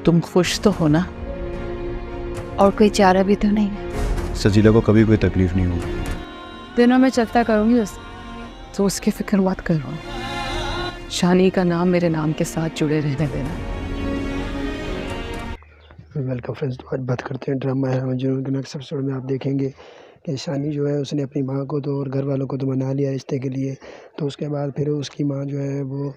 तुम खुश तो हो ना? और कोई चारा भी तो नहीं। सजीला को कभी कोई तकलीफ नहीं होगी। दिनों में चलता करूंगी तो उसकी फिक्र मत करो। शानी का नाम मेरे नाम के साथ जुड़े रहने देना। वेलकम फ्रेंड्स, तो आज बात करते हैं ड्रामा है मजनून के नेक्स्ट एपिसोड में। आप देखेंगे कि शानी जो है उसने अपनी माँ को तो और घर वालों को तो मना लिया रिश्ते के लिए। तो उसके बाद फिर उसकी माँ जो है वो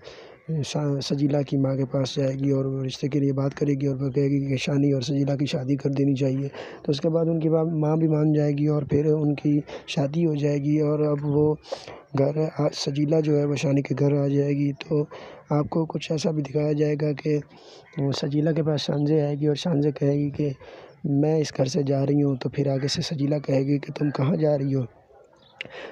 सजीला की माँ के पास जाएगी और वो रिश्ते के लिए बात करेगी और वो कहेगी कि शानी और सजीला की शादी कर देनी चाहिए। तो उसके बाद उनकी माँ भी मान जाएगी और फिर उनकी शादी हो जाएगी। और अब वो सजीला जो है वो शानी के घर आ जाएगी। तो आपको कुछ ऐसा भी दिखाया जाएगा कि सजीला के पास शानजे आएगी और शानजे कहेगी कि मैं इस घर से जा रही हूँ। तो फिर आगे से सजीला कहेगी कि तुम कहाँ जा रही हो?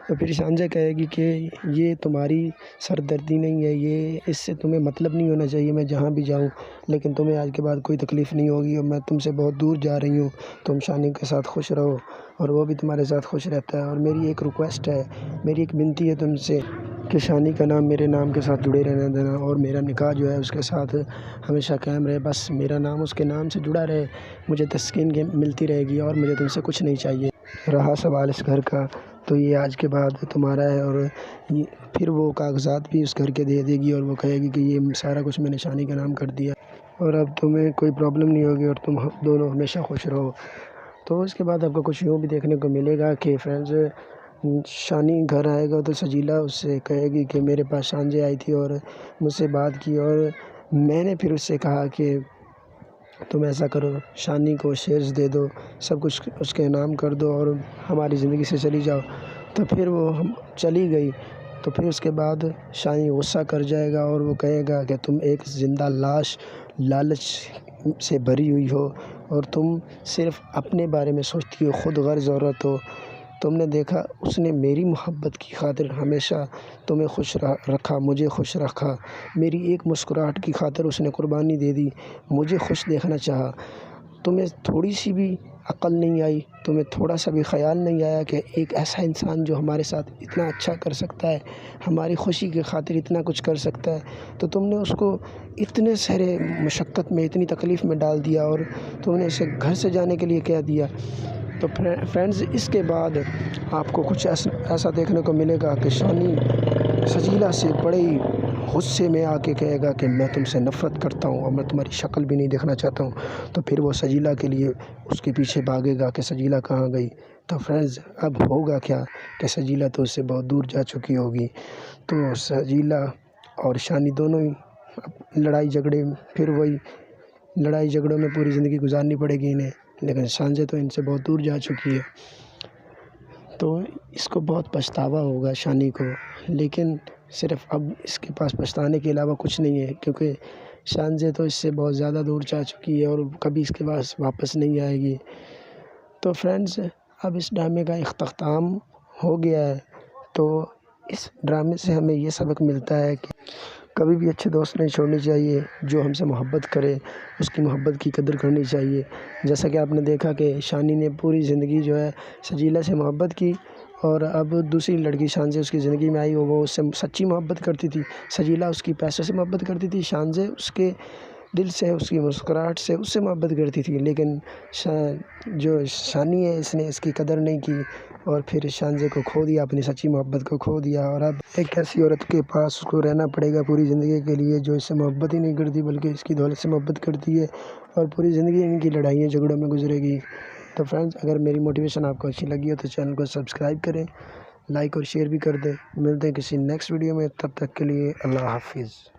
तो फिर शानजे कहेगी कि ये तुम्हारी सरदर्दी नहीं है, ये इससे तुम्हें मतलब नहीं होना चाहिए मैं जहाँ भी जाऊँ, लेकिन तुम्हें आज के बाद कोई तकलीफ़ नहीं होगी और मैं तुमसे बहुत दूर जा रही हूँ। तुम शानी के साथ खुश रहो और वो भी तुम्हारे साथ खुश रहता है। और मेरी एक रिक्वेस्ट है, मेरी एक विनती है तुमसे कि शानी का नाम मेरे नाम के साथ जुड़े रहने देना और मेरा निकाह जो है उसके साथ हमेशा कायम रहे। बस मेरा नाम उसके नाम से जुड़ा रहे, मुझे तस्कीन मिलती रहेगी और मुझे तुमसे कुछ नहीं चाहिए। रहा सवाल इस घर का, तो ये आज के बाद तुम्हारा है। और फिर वो कागज़ात भी उस घर के दे देगी और वो कहेगी कि ये सारा कुछ मैंने शानी का नाम कर दिया और अब तुम्हें कोई प्रॉब्लम नहीं होगी और तुम दोनों हमेशा खुश रहो। तो उसके बाद आपको कुछ यूँ भी देखने को मिलेगा कि फ्रेंड्स, शानी घर आएगा तो सजीला उससे कहेगी कि मेरे पास शानजे आई थी और मुझसे बात की और मैंने फिर उससे कहा कि तुम ऐसा करो, शानी को शेयर्स दे दो, सब कुछ उसके नाम कर दो और हमारी ज़िंदगी से चली जाओ। तो फिर वो हम चली गई। तो फिर उसके बाद शानी गुस्सा कर जाएगा और वो कहेगा कि तुम एक ज़िंदा लाश लालच से भरी हुई हो और तुम सिर्फ़ अपने बारे में सोचती हो, खुद गर्ज़ औरत हो। तुमने देखा उसने मेरी मोहब्बत की खातिर हमेशा तुम्हें खुश रखा, मुझे खुश रखा। मेरी एक मुस्कुराहट की खातिर उसने कुर्बानी दे दी, मुझे खुश देखना चाहा। तुम्हें थोड़ी सी भी अक्ल नहीं आई, तुम्हें थोड़ा सा भी ख़याल नहीं आया कि एक ऐसा इंसान जो हमारे साथ इतना अच्छा कर सकता है, हमारी खुशी की खातिर इतना कुछ कर सकता है, तो तुमने उसको इतने सारे मशक्क़त में, इतनी तकलीफ़ में डाल दिया और तुमने इसे घर से जाने के लिए कह दिया। तो फ्रेंड्स, इसके बाद आपको कुछ ऐसा देखने को मिलेगा कि शानी सजीला से बड़े ही गुस्से में आके कहेगा कि मैं तुमसे नफ़रत करता हूँ और मैं तुम्हारी शक्ल भी नहीं देखना चाहता हूँ। तो फिर वो सजीला के लिए उसके पीछे भागेगा कि सजीला कहाँ गई। तो फ्रेंड्स, अब होगा क्या कि सजीला तो उससे बहुत दूर जा चुकी होगी। तो सजीला और शानी दोनों ही लड़ाई झगड़ों में पूरी ज़िंदगी गुजारनी पड़ेगी इन्हें, लेकिन शानजे तो इनसे बहुत दूर जा चुकी है। तो इसको बहुत पछतावा होगा शानी को, लेकिन सिर्फ़ अब इसके पास पछताने के अलावा कुछ नहीं है, क्योंकि शानजे तो इससे बहुत ज़्यादा दूर जा चुकी है और कभी इसके पास वापस नहीं आएगी। तो फ्रेंड्स, अब इस ड्रामे का इख्तिताम हो गया है। तो इस ड्रामे से हमें ये सबक मिलता है कि कभी भी अच्छे दोस्त नहीं छोड़ने चाहिए। जो हमसे मोहब्बत करे उसकी मोहब्बत की कदर करनी चाहिए। जैसा कि आपने देखा कि शानी ने पूरी ज़िंदगी जो है सजीला से मोहब्बत की और अब दूसरी लड़की शानजे उसकी ज़िंदगी में आई और वो उससे सच्ची मोहब्बत करती थी। सजीला उसकी पैसों से मोहब्बत करती थी, शानजे उसके दिल से, उसकी मुस्कुराहट से उससे मोहब्बत करती थी। लेकिन जो शानी है इसने इसकी कदर नहीं की और फिर शानजे को खो दिया, अपनी सच्ची मोहब्बत को खो दिया। और अब एक ऐसी औरत के पास उसको रहना पड़ेगा पूरी ज़िंदगी के लिए जो इससे मोहब्बत ही नहीं करती बल्कि इसकी दौलत से मोहब्बत करती है और पूरी ज़िंदगी इनकी लड़ाइयाँ झगड़ों में गुजरेगी। तो फ्रेंड्स, अगर मेरी मोटिवेशन आपको अच्छी लगी हो तो चैनल को सब्सक्राइब करें, लाइक और शेयर भी कर दें। मिलते हैं किसी नेक्स्ट वीडियो में, तब तक के लिए अल्लाह हाफिज़।